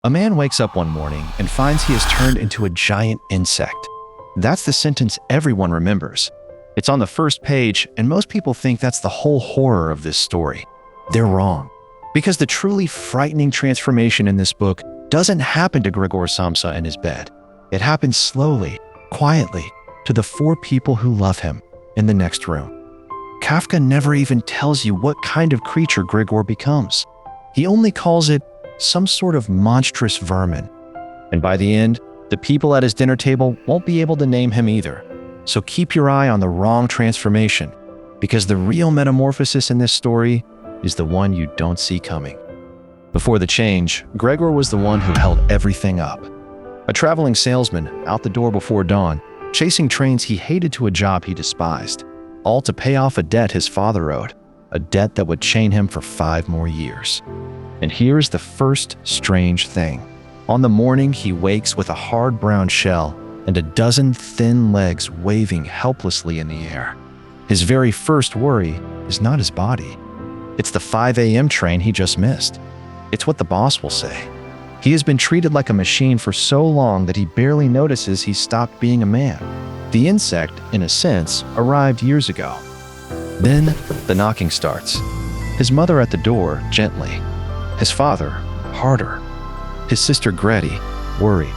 A man wakes up one morning and finds he has turned into a giant insect. That's the sentence everyone remembers. It's on the first page, and most people think that's the whole horror of this story. They're wrong. Because the truly frightening transformation in this book doesn't happen to Gregor Samsa in his bed. It happens slowly, quietly, to the 4 people who love him in the next room. Kafka never even tells you what kind of creature Gregor becomes. He only calls it some sort of monstrous vermin. And by the end, the people at his dinner table won't be able to name him either. So keep your eye on the wrong transformation, because the real metamorphosis in this story is the one you don't see coming. Before the change, Gregor was the one who held everything up. A traveling salesman out the door before dawn, chasing trains he hated to a job he despised, all to pay off a debt his father owed, a debt that would chain him for 5 more years. And here's the first strange thing. On the morning he wakes with a hard brown shell and a dozen thin legs waving helplessly in the air. His very first worry is not his body. It's the 5 a.m. train he just missed. It's what the boss will say. He has been treated like a machine for so long that he barely notices he's stopped being a man. The insect, in a sense, arrived years ago. Then the knocking starts. His mother at the door, gently. His father, harder. His sister Gretty, worried.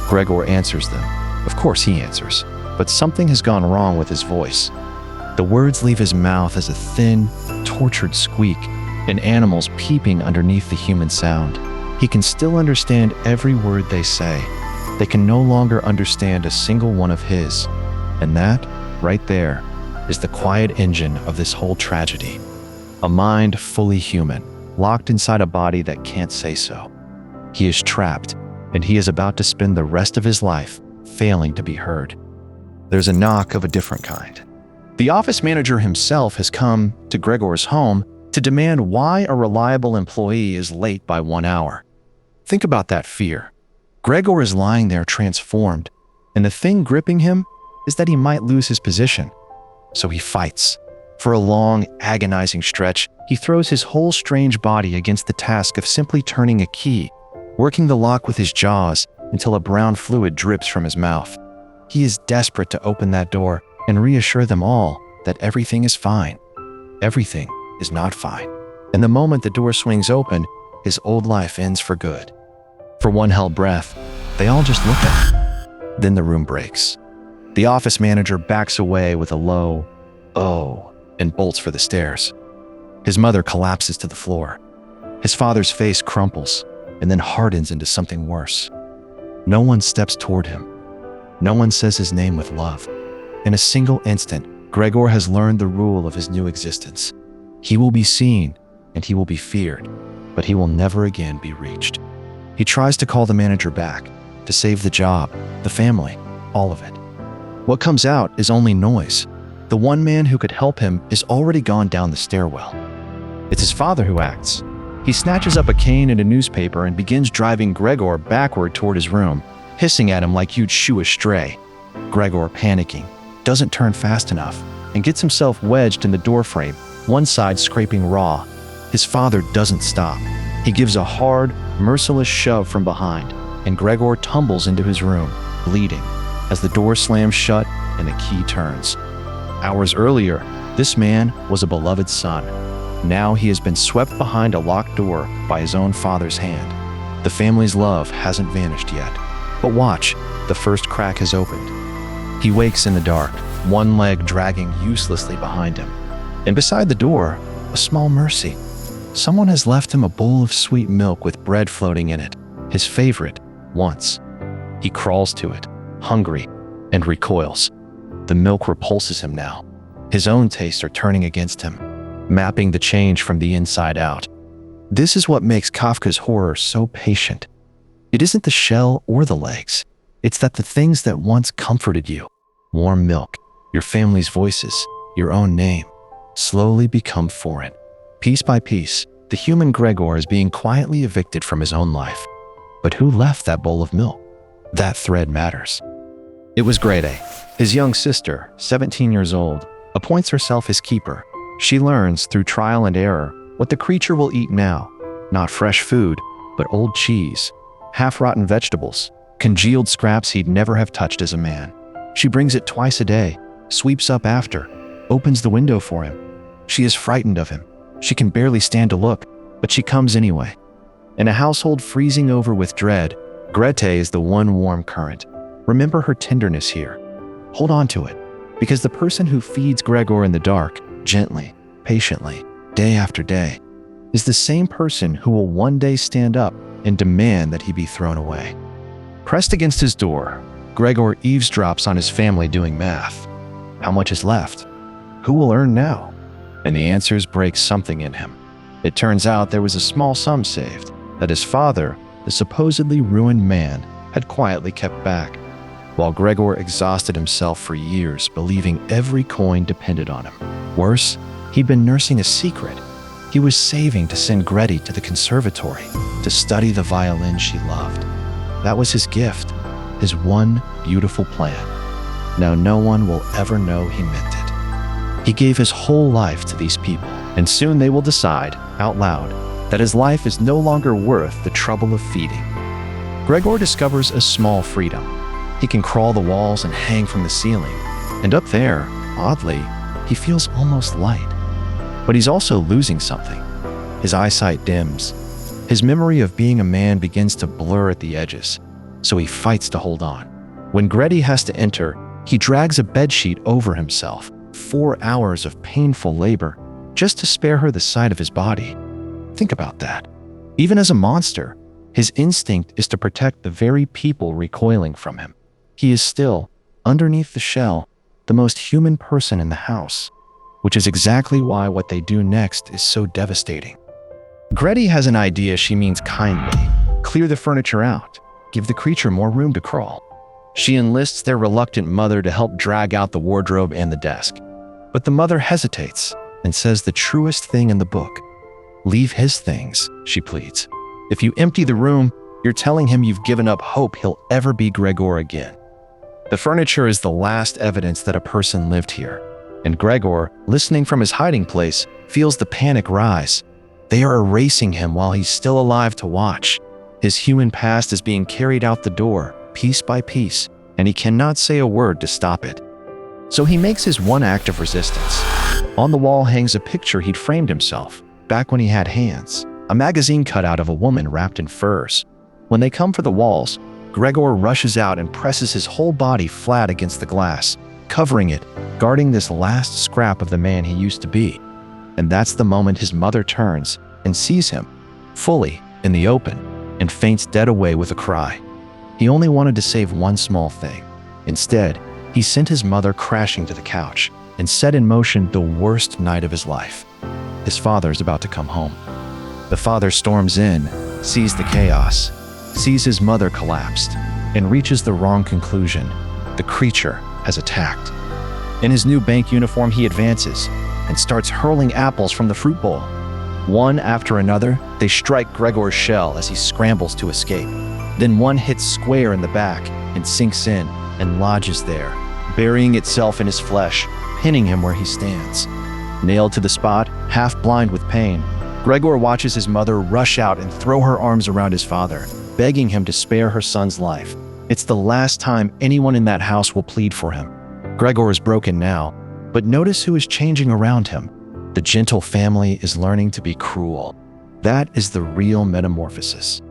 Gregor answers them. Of course he answers, but something has gone wrong with his voice. The words leave his mouth as a thin, tortured squeak, an animal's peeping underneath the human sound. He can still understand every word they say. They can no longer understand a single one of his. And that, right there, is the quiet engine of this whole tragedy. A mind fully human, locked inside a body that can't say so. He is trapped, and he is about to spend the rest of his life failing to be heard. There's a knock of a different kind. The office manager himself has come to Gregor's home to demand why a reliable employee is late by 1 hour. Think about that fear. Gregor is lying there transformed, and the thing gripping him is that he might lose his position. So he fights. For a long, agonizing stretch, he throws his whole strange body against the task of simply turning a key, working the lock with his jaws until a brown fluid drips from his mouth. He is desperate to open that door and reassure them all that everything is fine. Everything is not fine. And the moment the door swings open, his old life ends for good. For one held breath, they all just look at him. Then the room breaks. The office manager backs away with a low, "Oh," and bolts for the stairs. His mother collapses to the floor. His father's face crumples and then hardens into something worse. No one steps toward him. No one says his name with love. In a single instant, Gregor has learned the rule of his new existence. He will be seen and he will be feared, but he will never again be reached. He tries to call the manager back, to save the job, the family, all of it. What comes out is only noise. The one man who could help him is already gone down the stairwell. It's his father who acts. He snatches up a cane and a newspaper and begins driving Gregor backward toward his room, hissing at him like you'd shoo a stray. Gregor, panicking, doesn't turn fast enough and gets himself wedged in the doorframe, one side scraping raw. His father doesn't stop. He gives a hard, merciless shove from behind, and Gregor tumbles into his room, bleeding, as the door slams shut and the key turns. Hours earlier, this man was a beloved son. Now he has been swept behind a locked door by his own father's hand. The family's love hasn't vanished yet. But watch, the first crack has opened. He wakes in the dark, one leg dragging uselessly behind him. And beside the door, a small mercy. Someone has left him a bowl of sweet milk with bread floating in it, his favorite, once. He crawls to it, hungry, and recoils. The milk repulses him now. His own tastes are turning against him, mapping the change from the inside out. This is what makes Kafka's horror so patient. It isn't the shell or the legs. It's that the things that once comforted you, warm milk, your family's voices, your own name, slowly become foreign. Piece by piece, the human Gregor is being quietly evicted from his own life. But who left that bowl of milk? That thread matters. It was Grete. His young sister, 17 years old, appoints herself his keeper. She learns through trial and error what the creature will eat now. Not fresh food, but old cheese, half-rotten vegetables, congealed scraps he'd never have touched as a man. She brings it twice a day, sweeps up after, opens the window for him. She is frightened of him. She can barely stand to look, but she comes anyway. In a household freezing over with dread, Grete is the one warm current. Remember her tenderness here. Hold on to it, because the person who feeds Gregor in the dark, gently, patiently, day after day, is the same person who will one day stand up and demand that he be thrown away. Pressed against his door, Gregor eavesdrops on his family doing math. How much is left? Who will earn now? And the answers break something in him. It turns out there was a small sum saved that his father, the supposedly ruined man, had quietly kept back, while Gregor exhausted himself for years, believing every coin depended on him. Worse, he'd been nursing a secret. He was saving to send Grete to the conservatory to study the violin she loved. That was his gift, his one beautiful plan. Now no one will ever know he meant it. He gave his whole life to these people, and soon they will decide, out loud, that his life is no longer worth the trouble of feeding. Gregor discovers a small freedom. He can crawl the walls and hang from the ceiling, and up there, oddly, he feels almost light. But he's also losing something. His eyesight dims. His memory of being a man begins to blur at the edges, so he fights to hold on. When Grete has to enter, he drags a bedsheet over himself, 4 hours of painful labor, just to spare her the sight of his body. Think about that. Even as a monster, his instinct is to protect the very people recoiling from him. He is still, underneath the shell, the most human person in the house, which is exactly why what they do next is so devastating. Grete has an idea she means kindly. Clear the furniture out. Give the creature more room to crawl. She enlists their reluctant mother to help drag out the wardrobe and the desk. But the mother hesitates and says the truest thing in the book. Leave his things, she pleads. If you empty the room, you're telling him you've given up hope he'll ever be Gregor again. The furniture is the last evidence that a person lived here, and Gregor, listening from his hiding place, feels the panic rise. They are erasing him while he's still alive to watch. His human past is being carried out the door, piece by piece, and he cannot say a word to stop it. So he makes his one act of resistance. On the wall hangs a picture he'd framed himself, back when he had hands, a magazine cutout of a woman wrapped in furs. When they come for the walls, Gregor rushes out and presses his whole body flat against the glass, covering it, guarding this last scrap of the man he used to be. And that's the moment his mother turns and sees him, fully, in the open, and faints dead away with a cry. He only wanted to save one small thing. Instead, he sent his mother crashing to the couch and set in motion the worst night of his life. His father's about to come home. The father storms in, sees the chaos, sees his mother collapsed, and reaches the wrong conclusion. The creature has attacked. In his new bank uniform, he advances and starts hurling apples from the fruit bowl. One after another, they strike Gregor's shell as he scrambles to escape. Then one hits square in the back and sinks in and lodges there, burying itself in his flesh, pinning him where he stands. Nailed to the spot, half blind with pain, Gregor watches his mother rush out and throw her arms around his father, begging him to spare her son's life. It's the last time anyone in that house will plead for him. Gregor is broken now, but notice who is changing around him. The gentle family is learning to be cruel. That is the real metamorphosis.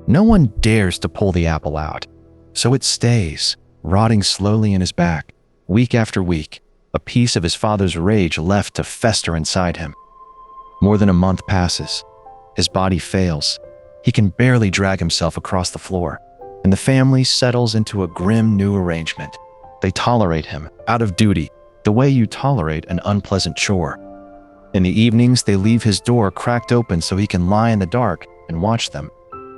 No one dares to pull the apple out, so it stays, rotting slowly in his back, week after week, a piece of his father's rage left to fester inside him. More than a month passes. His body fails. He can barely drag himself across the floor, and the family settles into a grim new arrangement. They tolerate him, out of duty, the way you tolerate an unpleasant chore. In the evenings, they leave his door cracked open so he can lie in the dark and watch them.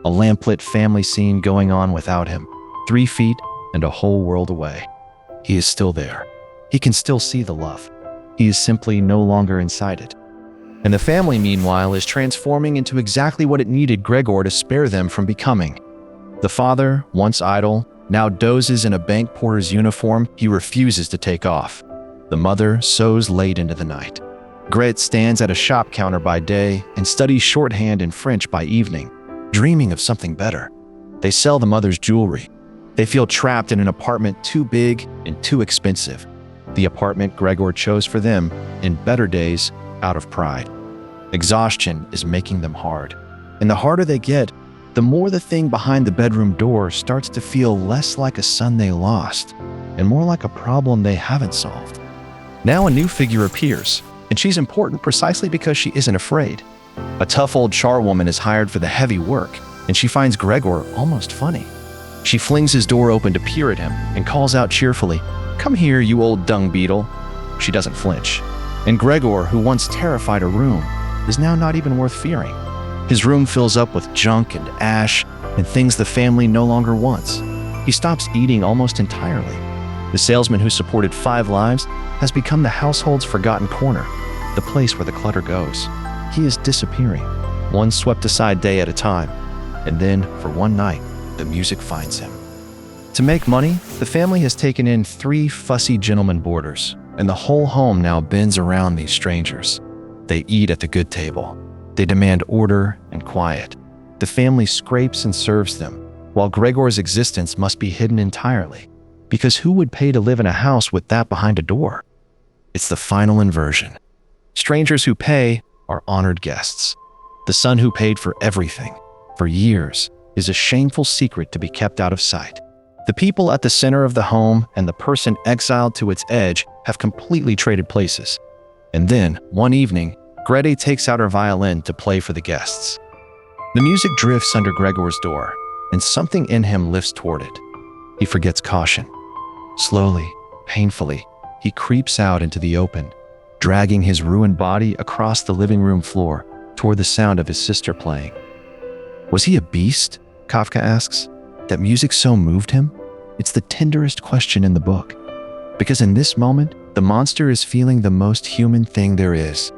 A lamplit family scene going on without him, 3 feet and a whole world away. He is still there. He can still see the love. He is simply no longer inside it. And the family, meanwhile, is transforming into exactly what it needed Gregor to spare them from becoming. The father, once idle, now dozes in a bank porter's uniform he refuses to take off. The mother sews late into the night. Grete stands at a shop counter by day and studies shorthand and French by evening, dreaming of something better. They sell the mother's jewelry. They feel trapped in an apartment too big and too expensive. The apartment Gregor chose for them in better days out of pride. Exhaustion is making them hard. And the harder they get, the more the thing behind the bedroom door starts to feel less like a son they lost and more like a problem they haven't solved. Now a new figure appears, and she's important precisely because she isn't afraid. A tough old charwoman is hired for the heavy work, and she finds Gregor almost funny. She flings his door open to peer at him and calls out cheerfully, "Come here, you old dung beetle." She doesn't flinch. And Gregor, who once terrified a room, is now not even worth fearing. His room fills up with junk and ash and things the family no longer wants. He stops eating almost entirely. The salesman who supported 5 lives has become the household's forgotten corner, the place where the clutter goes. He is disappearing, one swept aside day at a time. And then, for one night, the music finds him. To make money, the family has taken in 3 fussy gentleman boarders, and the whole home now bends around these strangers. They eat at the good table. They demand order and quiet. The family scrapes and serves them, while Gregor's existence must be hidden entirely. Because who would pay to live in a house with that behind a door? It's the final inversion. Strangers who pay are honored guests. The son who paid for everything, for years, is a shameful secret to be kept out of sight. The people at the center of the home and the person exiled to its edge have completely traded places. And then, one evening, Grete takes out her violin to play for the guests. The music drifts under Gregor's door, and something in him lifts toward it. He forgets caution. Slowly, painfully, he creeps out into the open, dragging his ruined body across the living room floor toward the sound of his sister playing. Was he a beast? Kafka asks. That music so moved him? It's the tenderest question in the book. Because in this moment, the monster is feeling the most human thing there is.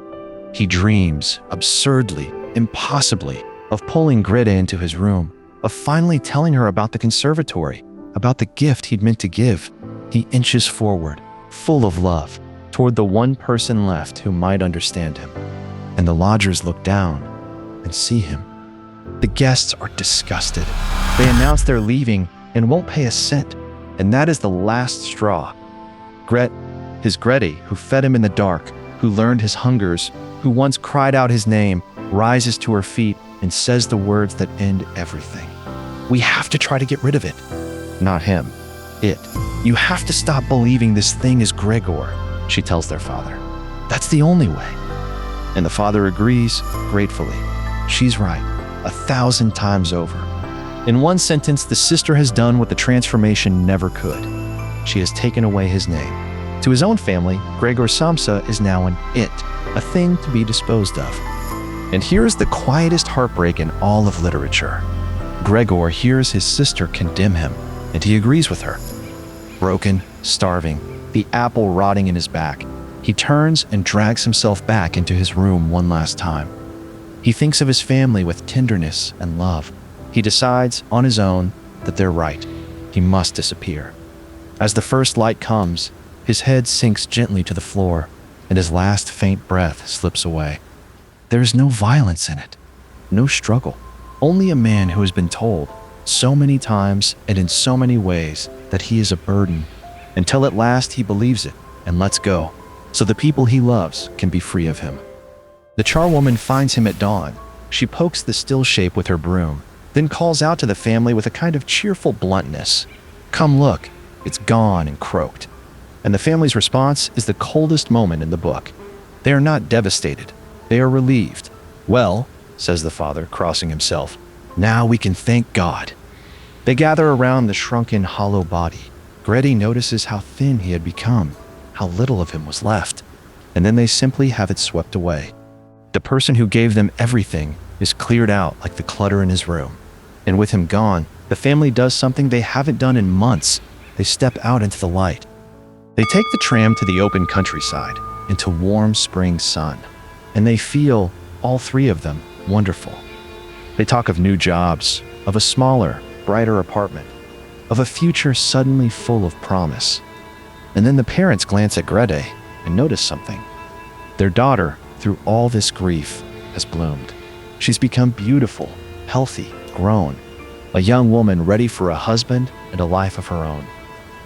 He dreams, absurdly, impossibly, of pulling Grete into his room, of finally telling her about the conservatory, about the gift he'd meant to give. He inches forward, full of love, toward the one person left who might understand him. And the lodgers look down and see him. The guests are disgusted. They announce they're leaving and won't pay a cent. And that is the last straw. His Grete, who fed him in the dark, who learned his hungers, who once cried out his name, rises to her feet and says the words that end everything. We have to try to get rid of it. Not him. It. You have to stop believing this thing is Gregor, she tells their father. That's the only way. And the father agrees, gratefully. She's right, 1,000 times over. In one sentence, the sister has done what the transformation never could. She has taken away his name. To his own family, Gregor Samsa is now an it, a thing to be disposed of. And here's the quietest heartbreak in all of literature. Gregor hears his sister condemn him, and he agrees with her. Broken, starving, the apple rotting in his back, he turns and drags himself back into his room one last time. He thinks of his family with tenderness and love. He decides, on his own, that they're right. He must disappear. As the first light comes, his head sinks gently to the floor, and his last faint breath slips away. There is no violence in it, no struggle, only a man who has been told so many times and in so many ways that he is a burden, until at last he believes it and lets go, so the people he loves can be free of him. The charwoman finds him at dawn. She pokes the still shape with her broom, then calls out to the family with a kind of cheerful bluntness. Come look, it's gone and croaked. And the family's response is the coldest moment in the book. They are not devastated. They are relieved. Well, says the father, crossing himself, now we can thank God. They gather around the shrunken, hollow body. Grete notices how thin he had become, how little of him was left, and then they simply have it swept away. The person who gave them everything is cleared out like the clutter in his room. And with him gone, the family does something they haven't done in months. They step out into the light. They take the tram to the open countryside, into warm spring sun, and they feel, all 3 of them, wonderful. They talk of new jobs, of a smaller, brighter apartment, of a future suddenly full of promise. And then the parents glance at Grete and notice something. Their daughter, through all this grief, has bloomed. She's become beautiful, healthy, grown. a young woman ready for a husband and a life of her own.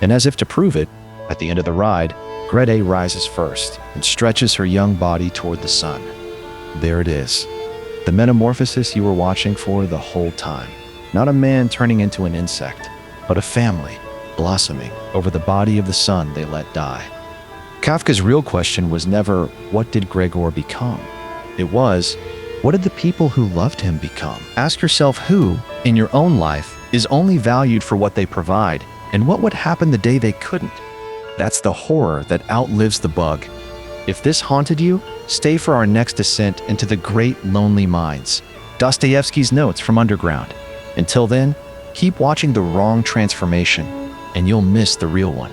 And as if to prove it, at the end of the ride, Grete rises first and stretches her young body toward the sun. There it is, the metamorphosis you were watching for the whole time. Not a man turning into an insect, but a family blossoming over the body of the son they let die. Kafka's real question was never, what did Gregor become? It was, what did the people who loved him become? Ask yourself who, in your own life, is only valued for what they provide, and what would happen the day they couldn't? That's the horror that outlives the bug. If this haunted you, stay for our next descent into the great lonely mines. Dostoevsky's notes from Underground. Until then, keep watching The Wrong Transformation, and you'll miss the real one.